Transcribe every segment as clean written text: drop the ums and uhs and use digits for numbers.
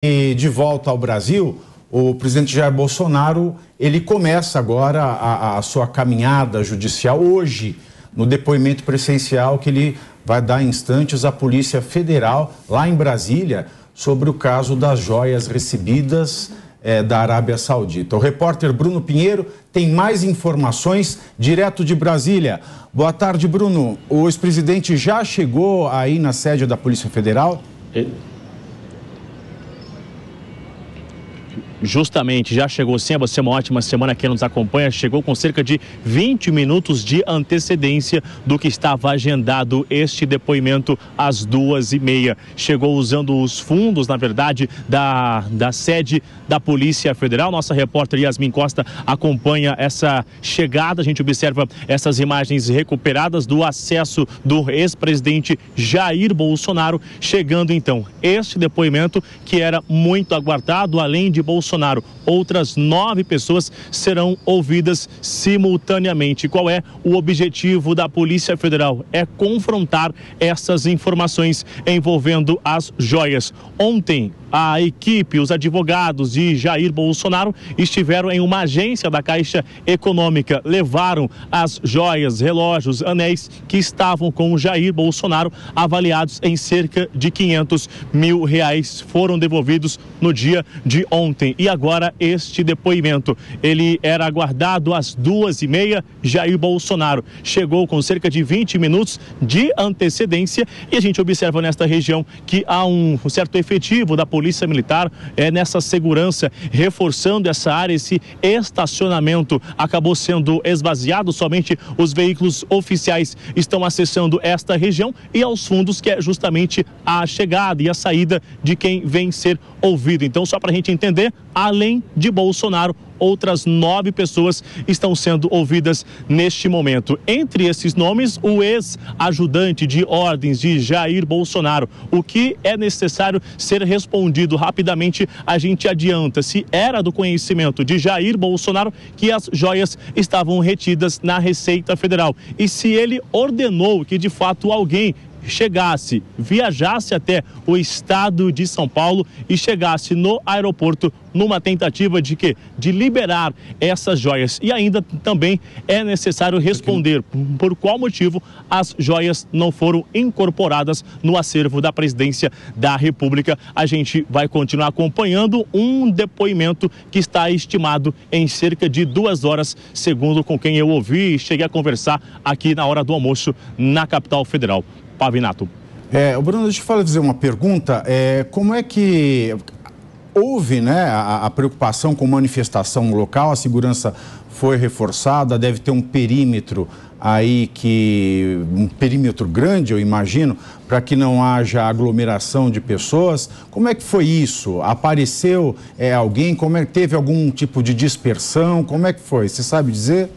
E de volta ao Brasil, o presidente Jair Bolsonaro, ele começa agora a sua caminhada judicial hoje, no depoimento presencial que ele vai dar em instantes à Polícia Federal, lá em Brasília, sobre o caso das joias recebidas da Arábia Saudita. O repórter Bruno Pinheiro tem mais informações direto de Brasília. Boa tarde, Bruno. O ex-presidente já chegou aí na sede da Polícia Federal? Justamente, já chegou sim, você é uma ótima semana que nos acompanha, chegou com cerca de 20 minutos de antecedência do que estava agendado este depoimento às 2h30. Chegou usando os fundos, na verdade, da sede da Polícia Federal. Nossa repórter Yasmin Costa acompanha essa chegada, a gente observa essas imagens recuperadas do acesso do ex-presidente Jair Bolsonaro, chegando então este depoimento que era muito aguardado, além de Bolsonaro. Outras 9 pessoas serão ouvidas simultaneamente. Qual é o objetivo da Polícia Federal? É confrontar essas informações envolvendo as joias. Ontem, a equipe, os advogados de Jair Bolsonaro estiveram em uma agência da Caixa Econômica, levaram as joias, relógios, anéis que estavam com o Jair Bolsonaro, avaliados em cerca de R$500 mil, foram devolvidos no dia de ontem. E agora este depoimento, ele era aguardado às 2h30, Jair Bolsonaro chegou com cerca de 20 minutos de antecedência e a gente observa nesta região que há um certo efetivo da Polícia Militar nessa segurança, reforçando essa área. Esse estacionamento acabou sendo esvaziado, somente os veículos oficiais estão acessando esta região e aos fundos, que é justamente a chegada e a saída de quem vem ser ouvido. Então, só para a gente entender, além de Bolsonaro, outras 9 pessoas estão sendo ouvidas neste momento. Entre esses nomes, o ex-ajudante de ordens de Jair Bolsonaro. O que é necessário ser respondido rapidamente, a gente adianta. Se era do conhecimento de Jair Bolsonaro que as joias estavam retidas na Receita Federal e se ele ordenou que de fato alguém chegasse, viajasse até o estado de São Paulo e chegasse no aeroporto numa tentativa de quê? De liberar essas joias. E ainda também é necessário responder por qual motivo as joias não foram incorporadas no acervo da Presidência da República. A gente vai continuar acompanhando um depoimento que está estimado em cerca de 2 horas, segundo com quem eu ouvi e cheguei a conversar aqui na hora do almoço na capital federal. Pavinato. Bruno, deixa eu fazer uma pergunta. Como é que houve, né, a preocupação com manifestação no local? A segurança foi reforçada, deve ter um perímetro aí um perímetro grande, eu imagino, para que não haja aglomeração de pessoas. Como é que foi isso? Apareceu alguém? Teve algum tipo de dispersão? Como é que foi? Você sabe dizer?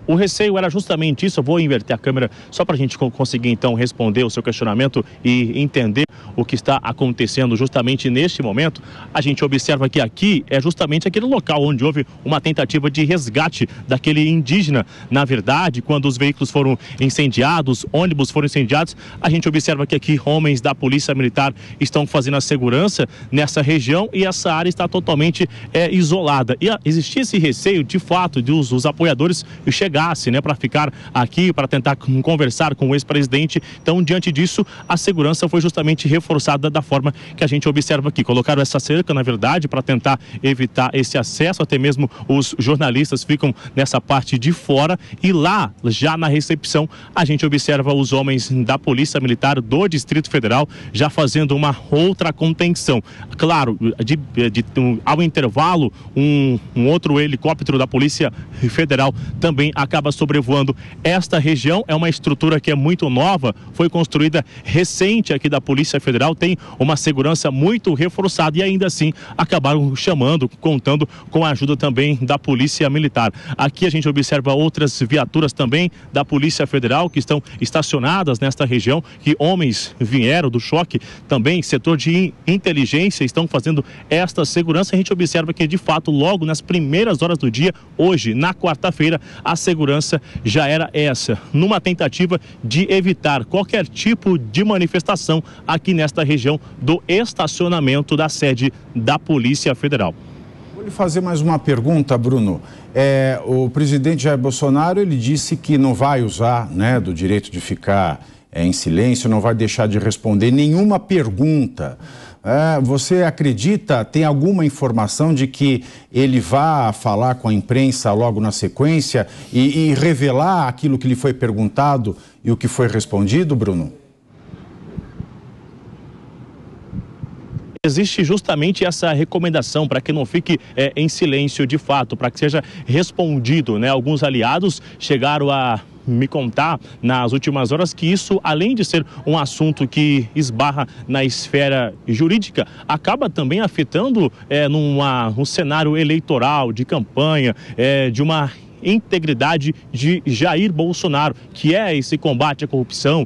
O receio era justamente isso. Eu vou inverter a câmera só para a gente conseguir então responder o seu questionamento e entender o que está acontecendo justamente neste momento. A gente observa que aqui é justamente aquele local onde houve uma tentativa de resgate daquele indígena. Na verdade, quando os veículos foram incendiados, ônibus foram incendiados, a gente observa que aqui homens da Polícia Militar estão fazendo a segurança nessa região e essa área está totalmente isolada. E existia esse receio, de fato, de os apoiadores chegassem, né, para ficar aqui, para tentar conversar com o ex-presidente. Então, diante disso, a segurança foi justamente reforçada da forma que a gente observa aqui. Colocaram essa cerca, na verdade, para tentar evitar esse acesso, até mesmo os jornalistas ficam nessa parte de fora e lá, já na recepção, a gente observa os homens da Polícia Militar do Distrito Federal já fazendo uma outra contenção. Claro, ao intervalo, um outro helicóptero da Polícia Federal também acaba sobrevoando esta região. É uma estrutura que é muito nova, foi construída recente aqui da Polícia Federal, tem uma segurança muito reforçada e ainda assim acabaram contando com a ajuda também da Polícia Militar. Aqui a gente observa outras viaturas também da Polícia Federal que estão estacionadas nesta região, que homens vieram do choque, também setor de inteligência estão fazendo esta segurança. A gente observa que de fato logo nas primeiras horas do dia, hoje, na quarta-feira, a segurança segurança já era essa, numa tentativa de evitar qualquer tipo de manifestação aqui nesta região do estacionamento da sede da Polícia Federal. Vou lhe fazer mais uma pergunta, Bruno. O presidente Jair Bolsonaro, ele disse que não vai usar, né, do direito de ficar em silêncio, não vai deixar de responder nenhuma pergunta. Você acredita, tem alguma informação de que ele vá falar com a imprensa logo na sequência e revelar aquilo que lhe foi perguntado e o que foi respondido, Bruno? Existe justamente essa recomendação para que não fique em silêncio de fato, para que seja respondido, né? Alguns aliados chegaram a me contar nas últimas horas que isso, além de ser um assunto que esbarra na esfera jurídica, acaba também afetando num cenário eleitoral, de campanha, de uma integridade de Jair Bolsonaro, que é esse combate à corrupção,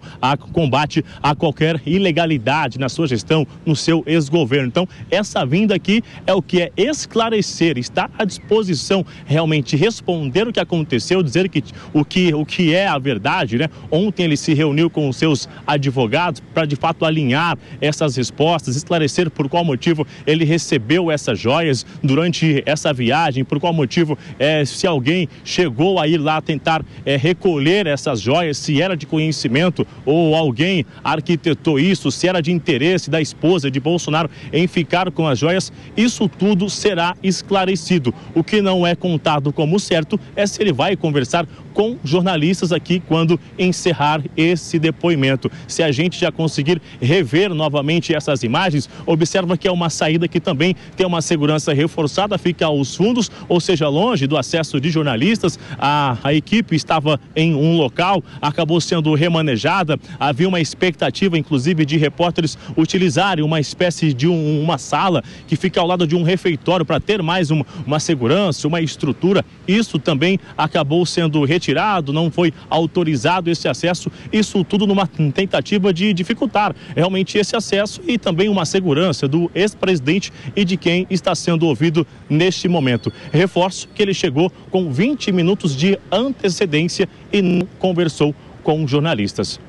combate a qualquer ilegalidade na sua gestão, no seu ex-governo. Então, essa vinda aqui é o que é esclarecer, está à disposição realmente responder o que aconteceu, dizer o que é a verdade, né? Ontem ele se reuniu com os seus advogados para de fato alinhar essas respostas, esclarecer por qual motivo ele recebeu essas joias durante essa viagem, por qual motivo se alguém chegou a ir lá tentar recolher essas joias, se era de conhecimento ou alguém arquitetou isso, se era de interesse da esposa de Bolsonaro em ficar com as joias, isso tudo será esclarecido. O que não é contado como certo é se ele vai conversar com jornalistas aqui quando encerrar esse depoimento. Se a gente já conseguir rever novamente essas imagens, observa que é uma saída que também tem uma segurança reforçada, fica aos fundos, ou seja, longe do acesso de jornalistas. A equipe estava em um local, acabou sendo remanejada, havia uma expectativa inclusive de repórteres utilizarem uma espécie de uma sala que fica ao lado de um refeitório para ter mais uma segurança, uma estrutura. Isso também acabou sendo retirado, não foi autorizado esse acesso, isso tudo numa tentativa de dificultar realmente esse acesso e também uma segurança do ex-presidente e de quem está sendo ouvido neste momento. Reforço que ele chegou com 20 minutos de antecedência e não conversou com jornalistas.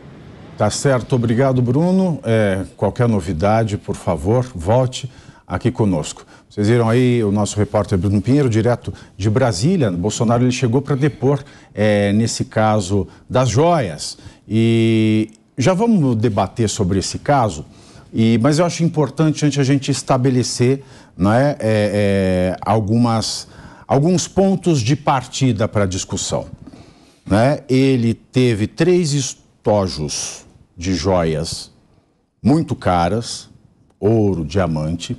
Tá certo, obrigado, Bruno. Qualquer novidade, por favor, volte aqui conosco. Vocês viram aí o nosso repórter Bruno Pinheiro, direto de Brasília. Bolsonaro ele chegou para depor nesse caso das joias. E já vamos debater sobre esse caso, mas eu acho importante antes a gente estabelecer, né, alguns pontos de partida para a discussão. Né? Ele teve 3 estojos de joias muito caras, ouro, diamante.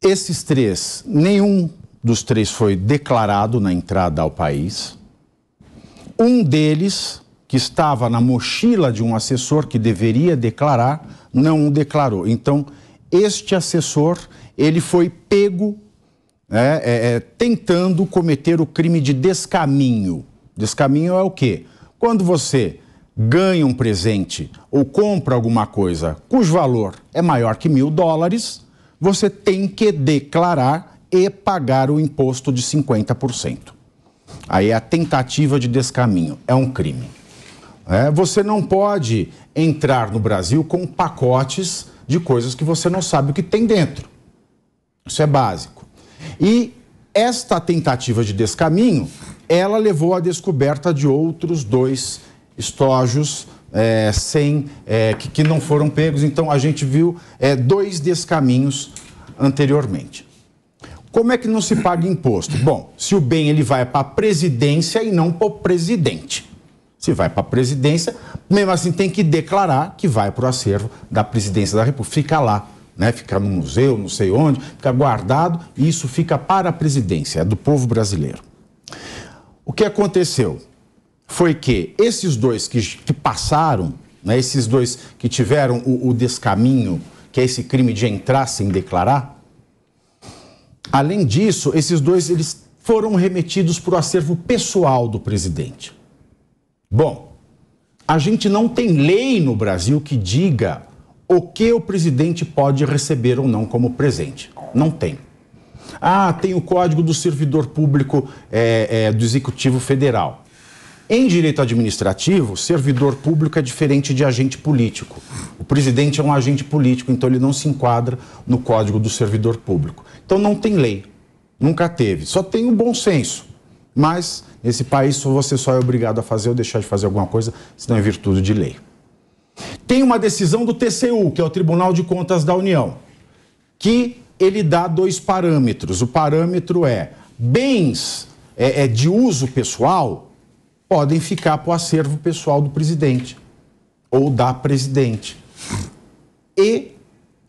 Esses 3, nenhum dos 3 foi declarado na entrada ao país. Um deles, que estava na mochila de um assessor que deveria declarar, não o declarou. Então, este assessor, ele foi pego tentando cometer o crime de descaminho. Descaminho é o quê? Quando você ganha um presente ou compra alguma coisa cujo valor é maior que $1.000, você tem que declarar e pagar o imposto de 50%. Aí é a tentativa de descaminho, é um crime. Você não pode entrar no Brasil com pacotes de coisas que você não sabe o que tem dentro. Isso é básico. E esta tentativa de descaminho, ela levou à descoberta de outros 2 estojos que não foram pegos. Então, a gente viu 2 descaminhos anteriormente. Como é que não se paga imposto? Bom, se o bem ele vai para a presidência e não para o presidente. Se vai para a presidência, mesmo assim tem que declarar que vai para o acervo da presidência da República. Fica lá, né? Fica no museu, não sei onde, fica guardado e isso fica para a presidência, é do povo brasileiro. O que aconteceu foi que esses 2 que passaram, né, esses 2 que tiveram o descaminho, que é esse crime de entrar sem declarar, além disso, esses 2 eles foram remetidos para o acervo pessoal do presidente. Bom, a gente não tem lei no Brasil que diga o que o presidente pode receber ou não como presente. Não tem. Tem o Código do Servidor Público do Executivo Federal. Em direito administrativo, servidor público é diferente de agente político. O presidente é um agente político, então ele não se enquadra no Código do Servidor Público. Então não tem lei, nunca teve, só tem o bom senso. Mas nesse país você só é obrigado a fazer ou deixar de fazer alguma coisa, senão é virtude de lei. Tem uma decisão do TCU, que é o Tribunal de Contas da União, que ele dá 2 parâmetros. O parâmetro é bens de uso pessoal podem ficar para o acervo pessoal do presidente ou da presidente. E,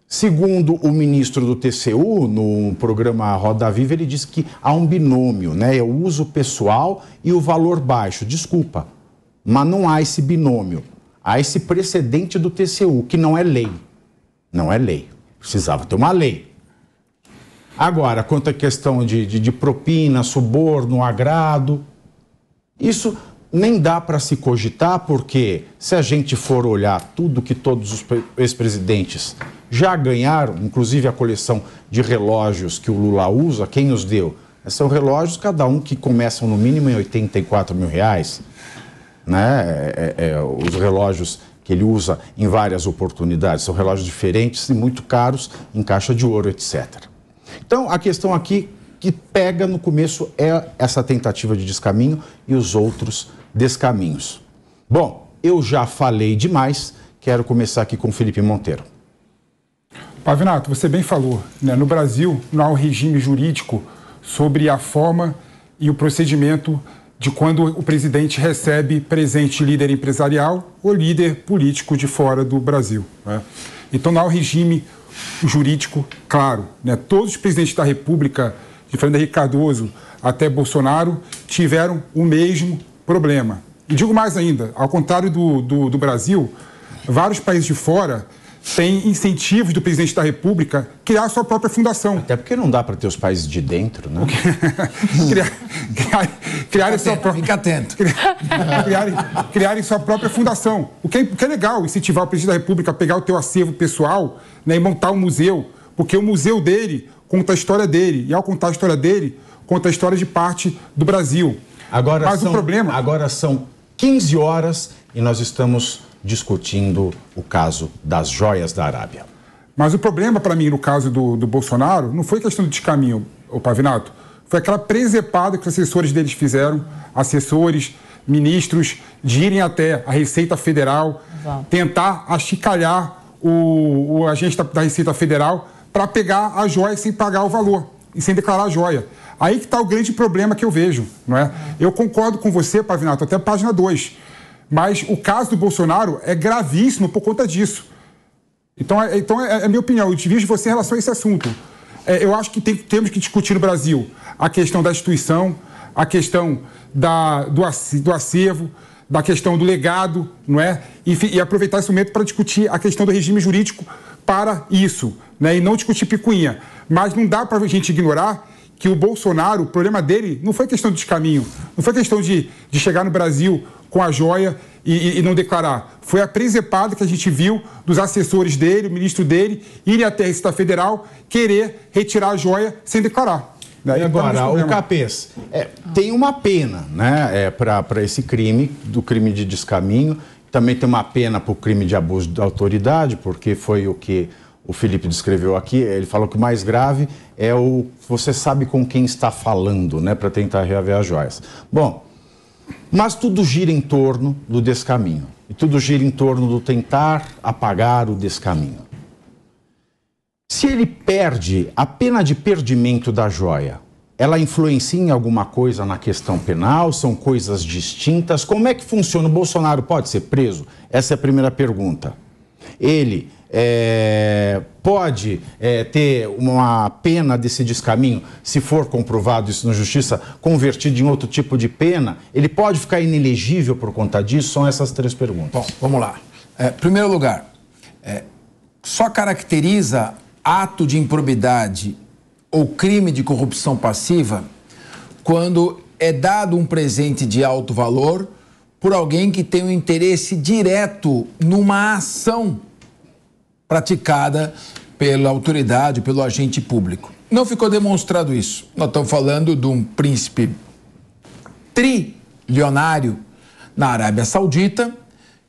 segundo o ministro do TCU, no programa Roda Viva, ele disse que há um binômio, né? É o uso pessoal e o valor baixo. Desculpa, mas não há esse binômio. Há esse precedente do TCU, que não é lei. Não é lei. Precisava ter uma lei. Agora, quanto à questão de propina, suborno, agrado, isso nem dá para se cogitar, porque se a gente for olhar tudo que todos os ex-presidentes já ganharam, inclusive a coleção de relógios que o Lula usa, quem os deu? São relógios, cada um que começam no mínimo em R$84 mil, né? Os relógios que ele usa em várias oportunidades, são relógios diferentes e muito caros, em caixa de ouro, etc. Então, a questão aqui que pega no começo é essa tentativa de descaminho e os outros descaminhos. Bom, eu já falei demais, quero começar aqui com o Felipe Monteiro. Pavinato, você bem falou, né? No Brasil não há um regime jurídico sobre a forma e o procedimento de quando o presidente recebe presente de líder empresarial ou líder político de fora do Brasil, né? Então não há um regime jurídico claro, né? Todos os presidentes da República, de Fernando Henrique Cardoso até Bolsonaro, tiveram o mesmo problema. E digo mais ainda, ao contrário do Brasil, vários países de fora têm incentivos do presidente da República criar sua própria fundação. Até porque não dá para ter os países de dentro, né? Criarem sua própria... Fica atento. Criarem sua própria fundação. O que é legal, incentivar o presidente da República a pegar o teu acervo pessoal, né, e montar um museu, porque o museu dele conta a história dele, e ao contar a história dele, conta a história de parte do Brasil. Mas o problema... Agora são 15 horas e nós estamos discutindo o caso das joias da Arábia. Mas o problema para mim no caso do Bolsonaro não foi questão de descaminho, Pavinato, foi aquela presepada que os assessores deles fizeram, assessores, ministros, de irem até a Receita Federal, tentar achicalhar o agente da Receita Federal para pegar a joia sem pagar o valor e sem declarar a joia. Aí que está o grande problema que eu vejo, não é? Eu concordo com você, Pavinato, até a página 2. Mas o caso do Bolsonaro é gravíssimo por conta disso. Então é a minha opinião, eu divido você em relação a esse assunto. Eu acho que temos que discutir no Brasil a questão da instituição, a questão do acervo, da questão do legado, não é? E aproveitar esse momento para discutir a questão do regime jurídico para isso, né? E não discutir picuinha. Mas não dá para a gente ignorar que o Bolsonaro, o problema dele não foi questão de descaminho, não foi questão de chegar no Brasil com a joia e não declarar. Foi a presepada que a gente viu dos assessores dele, o ministro dele, irem até a Receita Federal querer retirar a joia sem declarar. E agora, o Capês, tem uma pena, né, para esse crime, do crime de descaminho, também tem uma pena para o crime de abuso de autoridade, porque foi o que o Felipe descreveu aqui. Ele falou que o mais grave é você sabe com quem está falando, né, para tentar reaver as joias. Bom, mas tudo gira em torno do descaminho. E tudo gira em torno do tentar apagar o descaminho. Se ele perde, a pena de perdimento da joia, ela influencia em alguma coisa na questão penal? São coisas distintas? Como é que funciona? O Bolsonaro pode ser preso? Essa é a primeira pergunta. Ele pode ter uma pena desse descaminho, se for comprovado isso na justiça, convertido em outro tipo de pena? Ele pode ficar inelegível por conta disso? São essas 3 perguntas. Bom, vamos lá. Primeiro lugar, só caracteriza ato de improbidade ou crime de corrupção passiva quando é dado um presente de alto valor por alguém que tem um interesse direto numa ação praticada pela autoridade, pelo agente público. não ficou demonstrado isso. Nós estamos falando de um príncipe trilionário na Arábia Saudita,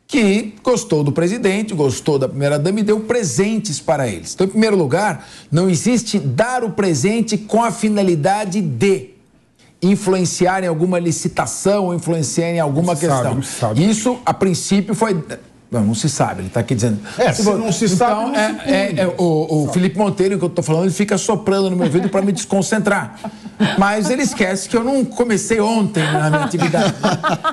que gostou do presidente, gostou da primeira-dama e deu presentes para eles. Então, em primeiro lugar, não existe dar o presente com a finalidade de influenciar em alguma licitação ou influenciar em alguma questão. Não se sabe. Isso, a princípio, foi... Não se sabe, ele está aqui dizendo. Se não se sabe, não se o Felipe Monteiro, que eu estou falando, ele fica soprando no meu ouvido para me desconcentrar. Mas ele esquece que eu não comecei ontem na minha atividade.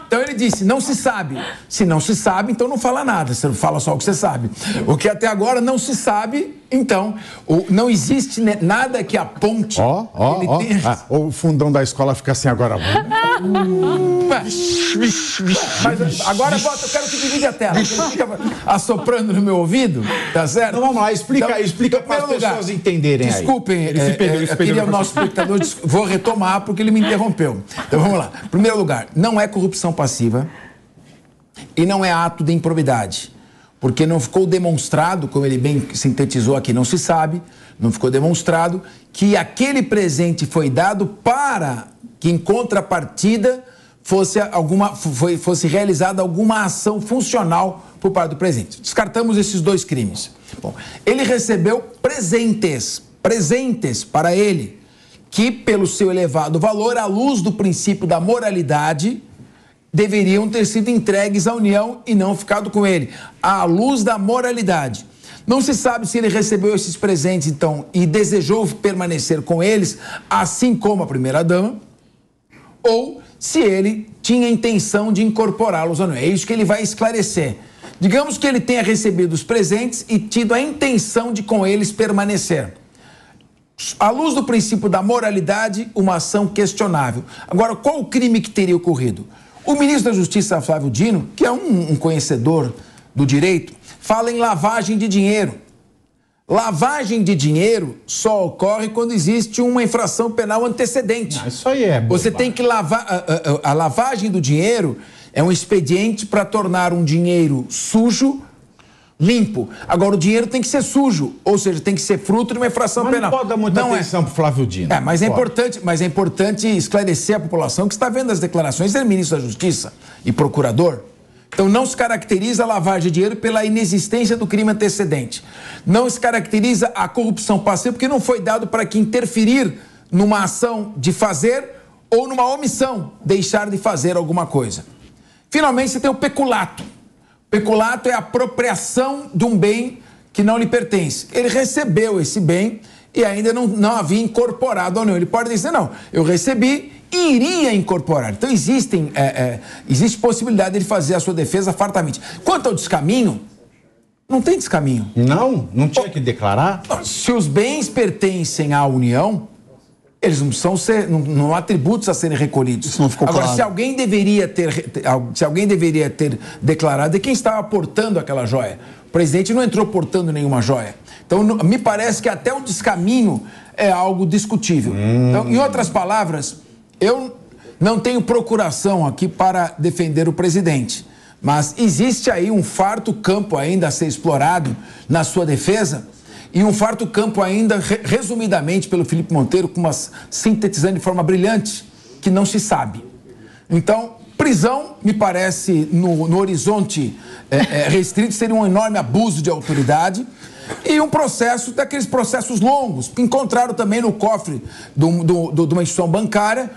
Então ele disse, não se sabe. Se não se sabe, então não fala nada. Você fala só o que você sabe. O que até agora não se sabe, então não existe nada que aponte... O fundão da escola fica assim agora. Mas agora eu quero que divide a tela. Fica assoprando no meu ouvido, tá certo? Então vamos lá, explica para as pessoas entenderem. Desculpem, eu queria o nosso espectador, vou retomar porque ele me interrompeu. Então vamos lá. Em primeiro lugar, não é corrupção passiva e não é ato de improbidade, porque não ficou demonstrado, como ele bem sintetizou aqui, não se sabe, não ficou demonstrado que aquele presente foi dado para que, em contrapartida, fosse realizada alguma ação funcional por parte do presidente. Descartamos esses dois crimes. Bom, ele recebeu presentes para ele, que, pelo seu elevado valor, à luz do princípio da moralidade, deveriam ter sido entregues à União e não ficado com ele. À luz da moralidade. Não se sabe se ele recebeu esses presentes, então, e desejou permanecer com eles, assim como a primeira-dama, ou se ele tinha intenção de incorporá-los ou não. É isso que ele vai esclarecer. Digamos que ele tenha recebido os presentes e tido a intenção de com eles permanecer. À luz do princípio da moralidade, uma ação questionável. Agora, qual o crime que teria ocorrido? O ministro da Justiça, Flávio Dino, que é um conhecedor do direito, fala em lavagem de dinheiro. Lavagem de dinheiro só ocorre quando existe uma infração penal antecedente. Isso aí é. Você tem que lavar... A lavagem do dinheiro é um expediente para tornar um dinheiro sujo limpo. Agora, o dinheiro tem que ser sujo, ou seja, tem que ser fruto de uma infração penal. Não pode dar muita atenção para o Flávio Dino. Mas é importante esclarecer a população que está vendo as declarações do ministro da Justiça e procurador. Então, não se caracteriza a lavagem de dinheiro pela inexistência do crime antecedente. Não se caracteriza a corrupção passiva porque não foi dado para que interferir numa ação de fazer ou numa omissão, deixar de fazer alguma coisa. Finalmente, você tem o peculato. Peculato é a apropriação de um bem que não lhe pertence. Ele recebeu esse bem e ainda não havia incorporado ou não. Ele pode dizer, não, eu recebi e iria incorporar. Então, existe possibilidade de ele fazer a sua defesa fartamente. Quanto ao descaminho, não tem descaminho. Não tinha que declarar? Se os bens pertencem à União, eles não há atributos a serem recolhidos. Isso não ficou Agora, claro. se alguém deveria ter declarado, é quem estava portando aquela joia. O presidente não entrou portando nenhuma joia. Então, me parece que até o descaminho é algo discutível. Então, em outras palavras, eu não tenho procuração aqui para defender o presidente, mas existe aí um farto campo ainda a ser explorado na sua defesa e um farto campo ainda, resumidamente, pelo Felipe Monteiro, sintetizando de forma brilhante, que não se sabe. Então, prisão, me parece, no horizonte restrito, seria um enorme abuso de autoridade e um processo, daqueles processos longos, que encontraram também no cofre de uma instituição bancária,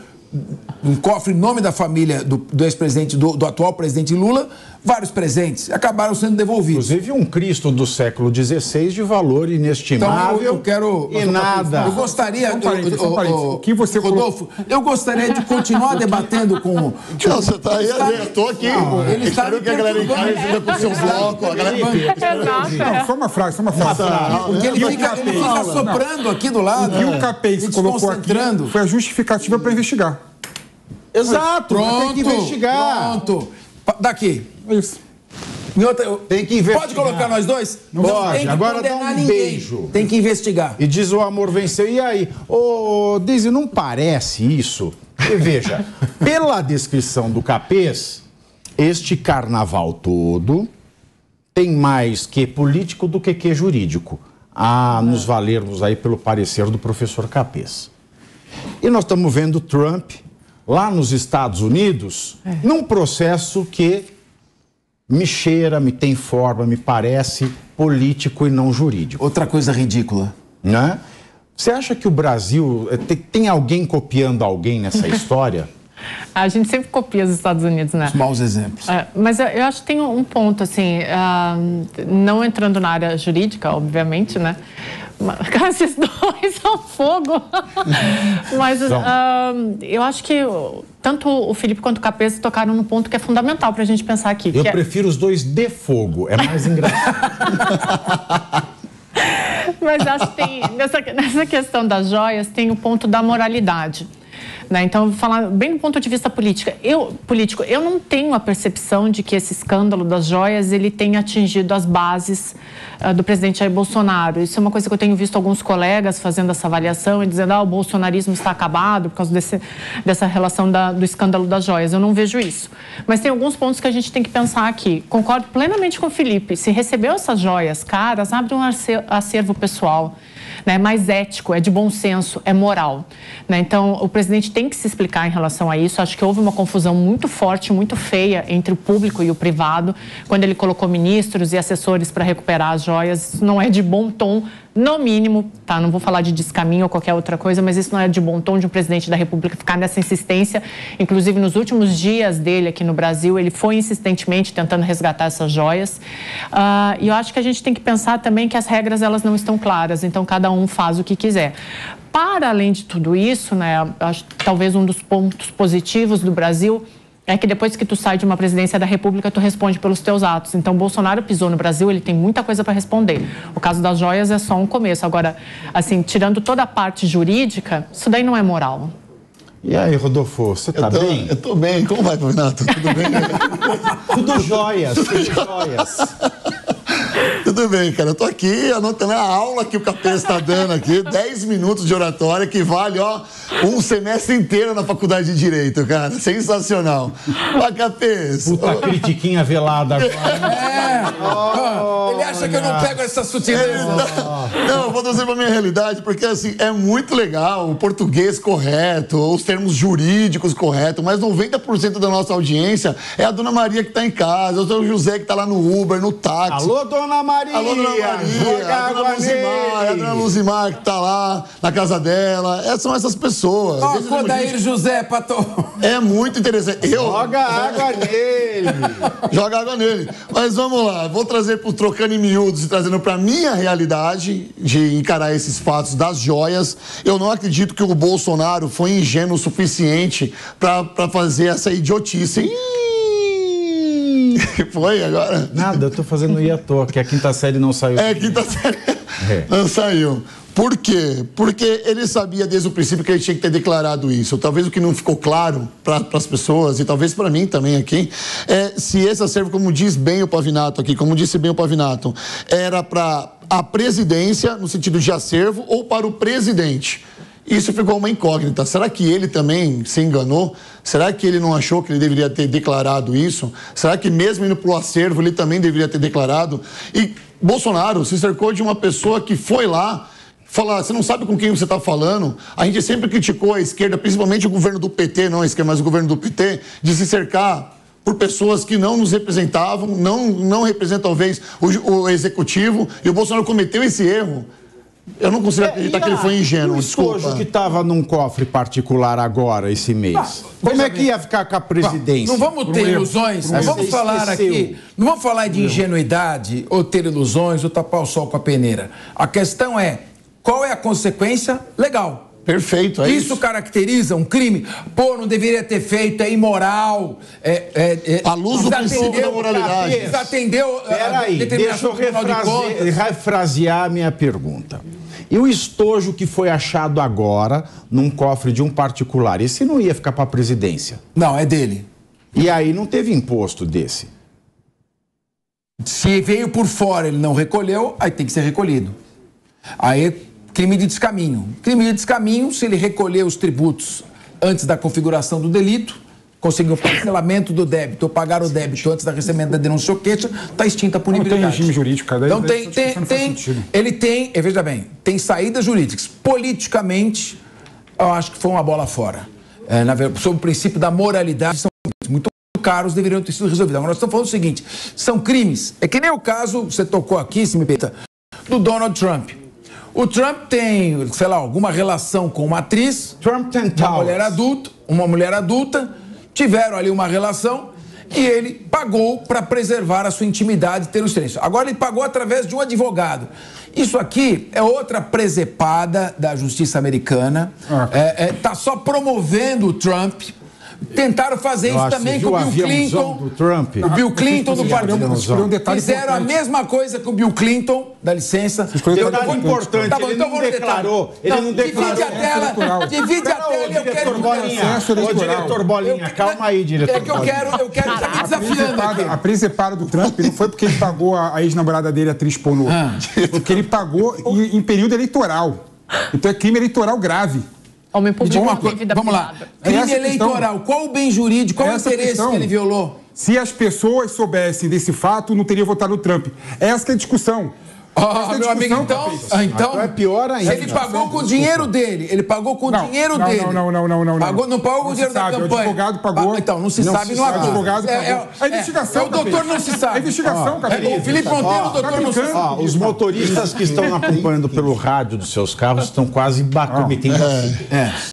um cofre em nome da família do ex-presidente, do atual presidente Lula, vários presentes, acabaram sendo devolvidos. Inclusive um Cristo do século XVI de valor inestimável. Então, eu quero... E nada. Eu gostaria... O que você... Rodolfo, eu gostaria de continuar debatendo com... Não, você tá aí, eu tô aqui. Ele está Espero que a galera em casa ajude com o seu bloco. Não, só uma frase. Porque ele fica soprando aqui do lado. O que o Capês colocou aqui foi a justificativa para investigar. Exato, Pronto, tem que investigar. Pronto. Daqui. Isso. Tem que investigar. Pode colocar nós dois? Não pode. Tem que Agora condenar dá um ninguém. beijo. Tem que investigar. E diz o amor venceu. E aí? Ô, Deise, não parece isso? E veja, pela descrição do Capês, este carnaval todo tem mais que político do que jurídico. a nos valermos aí pelo parecer do professor Capês. E nós estamos vendo Trump lá nos Estados Unidos num processo que me cheira, me tem forma, me parece político e não jurídico. Outra coisa ridícula. Né? Você acha que o Brasil... Tem alguém copiando alguém nessa história? A gente sempre copia os Estados Unidos, né? Os maus exemplos. Mas eu acho que tem um ponto, assim, não entrando na área jurídica, obviamente, né? Esses dois são fogo. Mas eu acho que tanto o Felipe quanto o Capês tocaram num ponto que é fundamental para a gente pensar aqui. Eu prefiro os dois de fogo, é mais engraçado. Mas acho que tem, nessa questão das joias, tem o ponto da moralidade. Né? Então, vou falar bem do ponto de vista político. Eu não tenho a percepção de que esse escândalo das joias ele tenha atingido as bases do presidente Jair Bolsonaro. Isso é uma coisa que eu tenho visto alguns colegas fazendo essa avaliação e dizendo o bolsonarismo está acabado por causa dessa relação do escândalo das joias. Eu não vejo isso. Mas tem alguns pontos que a gente tem que pensar aqui. Concordo plenamente com o Felipe. Se recebeu essas joias caras, abre um acervo pessoal. É mais ético, é de bom senso, é moral. Né? Então, o presidente tem que se explicar em relação a isso. Acho que houve uma confusão muito forte, muito feia entre o público e o privado, quando ele colocou ministros e assessores para recuperar as joias. Isso não é de bom tom, no mínimo, tá? Não vou falar de descaminho ou qualquer outra coisa, mas isso não é de bom tom de um presidente da República ficar nessa insistência. Inclusive, nos últimos dias dele aqui no Brasil, ele foi insistentemente tentando resgatar essas joias. E eu acho que a gente tem que pensar também que as regras, elas não estão claras, então cada um faz o que quiser. Para além de tudo isso, né, acho que talvez um dos pontos positivos do Brasil é que depois que tu sai de uma presidência da República, tu responde pelos teus atos. Então, Bolsonaro pisou no Brasil, ele tem muita coisa para responder. O caso das joias é só um começo. Agora, assim, tirando toda a parte jurídica, isso daí não é moral. E aí, Rodolfo, você tá bem? Eu tô bem. Como vai, Renato? Tudo bem? Tudo jóias, tudo jóias. Tudo bem, cara. Eu tô aqui anotando a aula que o Capês está dando aqui, 10 minutos de oratória, que vale, um semestre inteiro na faculdade de Direito, cara. Sensacional. Vai, Capês. Puta critiquinha velada agora. Ele acha que eu não pego essa sutileza. Não, eu vou trazer pra minha realidade, porque, assim, é muito legal o português correto, os termos jurídicos corretos, mas 90% da nossa audiência é a Dona Maria que tá em casa, é o seu José que tá lá no Uber, no táxi. Alô, Dona Maria! Alô, Dona Maria! A Dona Luzimar que tá lá na casa dela. São essas pessoas. Odair José, Pato. É muito interessante. Joga água nele! Joga água nele. Mas vamos lá, vou trazer pro Trocando em Miúdos e trazendo pra minha realidade de encarar esses fatos das joias. Eu não acredito que o Bolsonaro foi ingênuo o suficiente pra fazer essa idiotice. Foi agora? Nada, eu tô fazendo I à toa, que a quinta série não saiu. A quinta série não saiu. Por quê? Porque ele sabia desde o princípio que ele tinha que ter declarado isso. Talvez o que não ficou claro para as pessoas, e talvez para mim também aqui, se esse acervo, como diz bem o Pavinato aqui, como disse bem o Pavinato, era para a presidência, no sentido de acervo, ou para o presidente. Isso ficou uma incógnita. Será que ele também se enganou? Será que ele não achou que ele deveria ter declarado isso? Será que mesmo indo para o acervo ele também deveria ter declarado? E Bolsonaro se cercou de uma pessoa que foi lá falar, você não sabe com quem você está falando. A gente sempre criticou a esquerda, principalmente o governo do PT, não a esquerda, mas o governo do PT, de se cercar por pessoas que não nos representavam, não representam talvez o executivo, e o Bolsonaro cometeu esse erro. Eu não consigo acreditar que ele foi ingênuo, desculpa. O estojo que estava num cofre particular agora, esse mês, como é que ia ficar com a presidência? Não vamos ter ilusões, não vamos falar aqui, não vamos falar de ingenuidade, ou ter ilusões, ou tapar o sol com a peneira. A questão é, qual é a consequência legal? Perfeito, é isso. Isso caracteriza um crime? Pô, não deveria ter feito, é imoral. À luz do princípio da moralidade. Desatendeu. Peraí, deixa eu refrasear a minha pergunta. E o estojo que foi achado agora num cofre de um particular, esse não ia ficar para a presidência? Não, é dele. E aí não teve imposto desse? Se veio por fora, ele não recolheu, aí tem que ser recolhido. Aí, crime de descaminho. Crime de descaminho, se ele recolher os tributos antes da configuração do delito, conseguiu o parcelamento do débito ou pagar o débito antes da recebimento da denúncia ou queixa, está extinta a punibilidade. Não tem regime jurídico, cara. Então ele tem, veja bem, tem saídas jurídicas. Politicamente, eu acho que foi uma bola fora. Sobre o princípio da moralidade, são muito caros, deveriam ter sido resolvidos. Agora nós estamos falando o seguinte, são crimes. É que nem o caso, você tocou aqui, se me permita, do Donald Trump. O Trump tem, sei lá, alguma relação com uma atriz, uma mulher adulta, tiveram ali uma relação e ele pagou para preservar a sua intimidade e ter o silêncio. Agora ele pagou através de um advogado. Isso aqui é outra presepada da justiça americana. Tá só promovendo o Trump. Tentaram fazer isso também com o Bill Clinton. O Bill Clinton do partido. Fizeram a mesma coisa com o Bill Clinton. Dá licença. Detalhe importante, ele não declarou. Ele não declarou. Divide a tela e eu quero... Ô, diretor Bolinha, calma aí, diretor. É que eu quero estar me desafiando aqui. A presepada do Trump não foi porque ele pagou a ex-namorada dele, a atriz pornô. Porque ele pagou em período eleitoral. Então é crime eleitoral grave. Homem público, vamos lá. Crime eleitoral. Qual o bem jurídico? Qual o interesse que ele violou? Se as pessoas soubessem desse fato, não teriam votado no Trump. Essa que é a discussão. Meu amigo, então é pior ainda. Ele pagou com o dinheiro dele. Ele pagou com o dinheiro dele. Não. Não pagou com o dinheiro da campanha. O advogado pagou. Então, não se sabe, não acusa. O advogado pagou. A investigação, o doutor não se sabe. A investigação, O Felipe Monteiro, o doutor não se sabe. Os motoristas que estão acompanhando pelo rádio dos seus carros estão quase cometendo.